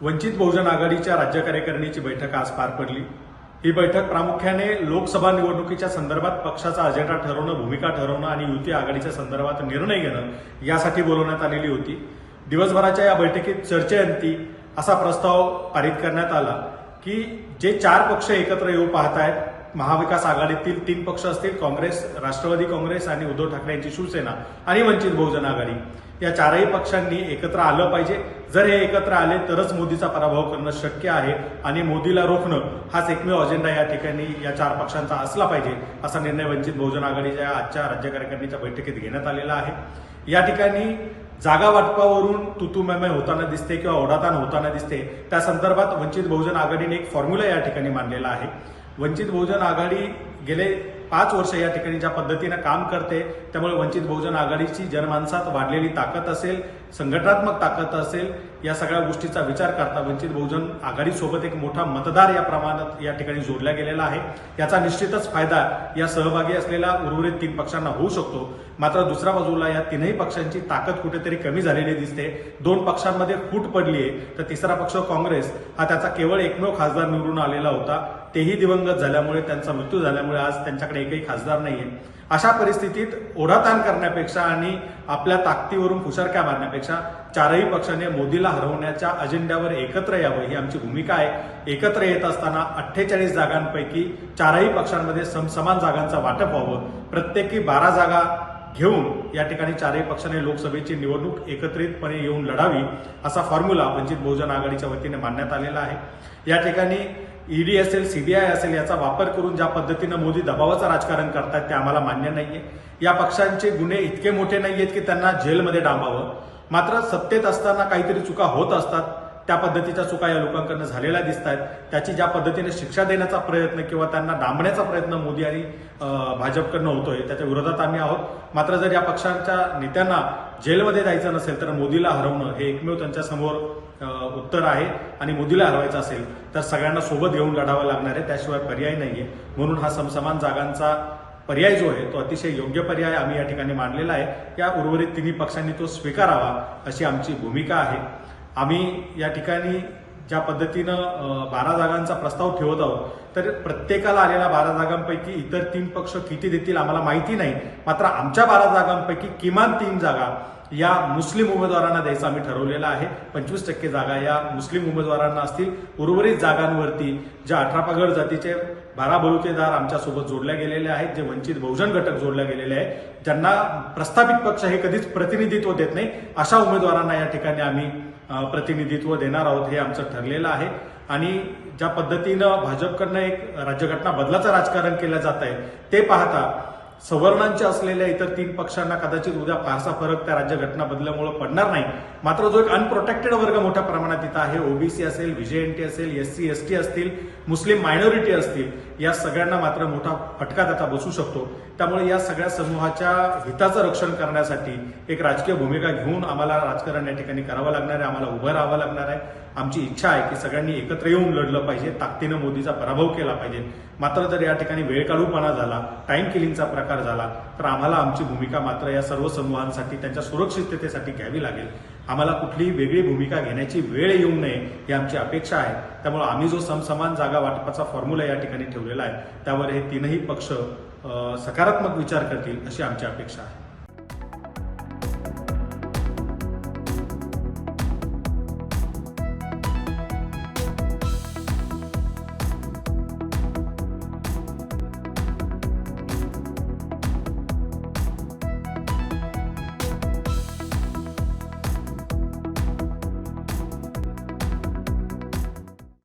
वंचित बहुजन आघाडीच्या राज्य कार्यकारिणीची बैठक आज पार पडली। ही बैठक प्रामुख्याने लोकसभा निवडणुकीच्या संदर्भात पक्षाचा अजेंडा ठरवणं, भूमिका ठरवणं आणि युती आघाडीच्या संदर्भात निर्णय घेणं यासाठी बोलवण्यात आलेली होती। दिवसभराच्या या बैठकीत चर्चेअंती असा प्रस्ताव पारित करण्यात आला की जे 4 पक्ष एकत्र येऊ पाहत आहेत, महाविकास आघाडीतील 3 पक्ष असतील, काँग्रेस, राष्ट्रवादी काँग्रेस आणि उद्धव ठाकरे यांची शिवसेना आणि वंचित बहुजन आघाडी, या 4ही पक्षांनी एकत्र आलं पाहिजे। जर हे एकत्र आले तरच मोदीचा पराभव करणं शक्य आहे आणि मोदीला रोखणं हाच एकमेव अजेंडा या ठिकाणी या 4 पक्षांचा असला पाहिजे, असा निर्णय वंचित बहुजन आघाडीच्या आजच्या राज्य कार्यकारिणीच्या बैठकीत घेण्यात आलेला आहे। या ठिकाणी जागा वाटपावरून तुतुमैमय होताना दिसते किंवा ओढाताण होताना दिसते, त्या संदर्भात वंचित बहुजन आघाडीने एक फॉर्म्युला या ठिकाणी मांडलेला आहे। वंचित बहुजन आघाडी गेले 5 वर्ष या ठिकाणी ज्या पद्धतीने काम करते, त्यामुळे वंचित बहुजन आघाडीची जनमानसात वाढलेली ताकद असेल, संघटनात्मक ताकद असेल, या सगळ्या गोष्टीचा विचार करता वंचित बहुजन आघाडीसोबत एक मोठा मतदार या प्रमाणात या ठिकाणी जोडला गेलेला आहे। याचा निश्चितच फायदा या सहभागी असलेल्या उर्वरित 3 पक्षांना होऊ शकतो। मात्र दुसऱ्या बाजूला या 3ही पक्षांची ताकद कुठेतरी कमी झालेली दिसते। 2 पक्षांमध्ये फूट पडली आहे, तर तिसरा पक्ष काँग्रेस हा त्याचा केवळ एकमेव खासदार निवडून आलेला होता, तेही दिवंगत झाल्यामुळे, त्यांचा मृत्यू झाल्यामुळे आज त्यांच्याकडे एकही खासदार नाहीये। अशा परिस्थितीत ओढाताण करण्यापेक्षा आणि आपल्या ताकदीवरून फुशारक्या मारण्यापेक्षा 4ही पक्षाने मोदीला हरवण्याच्या अजेंड्यावर एकत्र यावं ही आमची भूमिका आहे। एकत्र येत असताना 48 जागांपैकी 4ही पक्षांमध्ये समान जागांचं वाटप व्हावं, प्रत्येकी 12 जागा घेऊन या ठिकाणी 4ही पक्षाने लोकसभेची निवडणूक एकत्रितपणे येऊन लढावी, असा फॉर्म्युला वंचित बहुजन आघाडीच्या वतीने मांडण्यात आलेला आहे। या ठिकाणी ईडी असेल, सीबीआय असेल, याचा वापर करून ज्या पद्धतीनं मोदी दबावाचं राजकारण करतात ते आम्हाला मान्य नाहीये। या पक्षांचे गुन्हे इतके मोठे नाहीयेत की त्यांना जेलमध्ये डांबावं, मात्र सत्तेत असताना काहीतरी चुका होत असतात, त्या पद्धतीच्या चुका या लोकांकडून झालेल्या दिसत आहेत। त्याची ज्या पद्धतीने शिक्षा देण्याचा प्रयत्न किंवा त्यांना डांबण्याचा प्रयत्न मोदी आणि भाजपकडनं होतोय, त्याच्या विरोधात आम्ही आहोत। मात्र जर या पक्षांच्या नेत्यांना जेलमध्ये जायचं नसेल तर मोदीला हरवणं हे एकमेव त्यांच्यासमोर उत्तर आहे आणि मोदीला हरवायचं असेल तर सगळ्यांना सोबत घेऊन लढावं लागणार आहे, त्याशिवाय पर्याय नाहीये। म्हणून हा समसमान जागांचा पर्याय जो आहे तो अतिशय योग्य पर्याय आम्ही या ठिकाणी मांडलेला आहे। या उर्वरित 3ही पक्षांनी तो स्वीकारावा अशी आमची भूमिका आहे। आम्ही या ठिकाणी ज्या पद्धतीनं 12 जागांचा प्रस्ताव ठेवत आहोत, तर प्रत्येकाला आलेल्या 12 जागांपैकी इतर 3 पक्ष किती देतील आम्हाला माहिती नाही, मात्र आमच्या 12 जागांपैकी किमान 3 जागा या मुस्लिम उमेदवारांना द्यायचं आम्ही ठरवलेलं आहे। 25% जागा या मुस्लिम उमेदवारांना असतील। उर्वरित जागांवरती ज्या 18 पगड जातीचे 12 बलुतेदार आमच्यासोबत जोडल्या गेलेले आहेत, जे वंचित बहुजन घटक जोडल्या गेलेले आहेत, ज्यांना प्रस्थापित पक्ष हे कधीच प्रतिनिधित्व देत नाही, अशा उमेदवारांना या ठिकाणी आम्ही प्रतिनिधित्व देणार आहोत, हे आमचं ठरलेलं आहे। आणि ज्या पद्धतीनं भाजपकडनं एक राज्यघटना बदलाचं राजकारण केलं जात आहे, ते पाहता सवर्णांचे असलेल्या इतर 3 पक्षांना कदाचित उद्या फारसा फरक त्या राज्यघटना बदलामुळे पडणार नाही, मात्र जो एक अनप्रोटेक्टेड वर्ग मोठ्या प्रमाणात इथं आहे, ओबीसी असेल, व्हीजेएनटी असेल, एससी एसटी असतील, मुस्लिम मायनॉरिटी असतील, या सगळ्यांना मात्र मोठा फटका त्याचा बसू शकतो। त्यामुळे या सगळ्या समूहाच्या हिताचं रक्षण करण्यासाठी एक राजकीय भूमिका घेऊन आम्हाला राजकारण या ठिकाणी करावं लागणार आहे, आम्हाला उभं राहावं लागणार आहे। आमची इच्छा आहे की सगळ्यांनी एकत्र येऊन लढलं पाहिजे, ताकदीनं मोदीचा पराभव केला पाहिजे। मात्र जर या ठिकाणी वेळ काढूपणा झाला, टाइम किलिंगचा प्रकार झाला, तर आम्हाला आमची भूमिका मात्र या सर्व समूहांसाठी त्यांच्या सुरक्षिततेसाठी घ्यावी लागेल। आम्हाला कुठलीही वेगळी भूमिका घेण्याची वेळ येऊ नये ही आमची अपेक्षा आहे। त्यामुळे आम्ही जो समसमान जागा वाटपाचा फॉर्म्युला या ठिकाणी ठेवलेला आहे, त्यावर हे 3ही पक्ष सकारात्मक विचार करतील अशी आमची अपेक्षा आहे।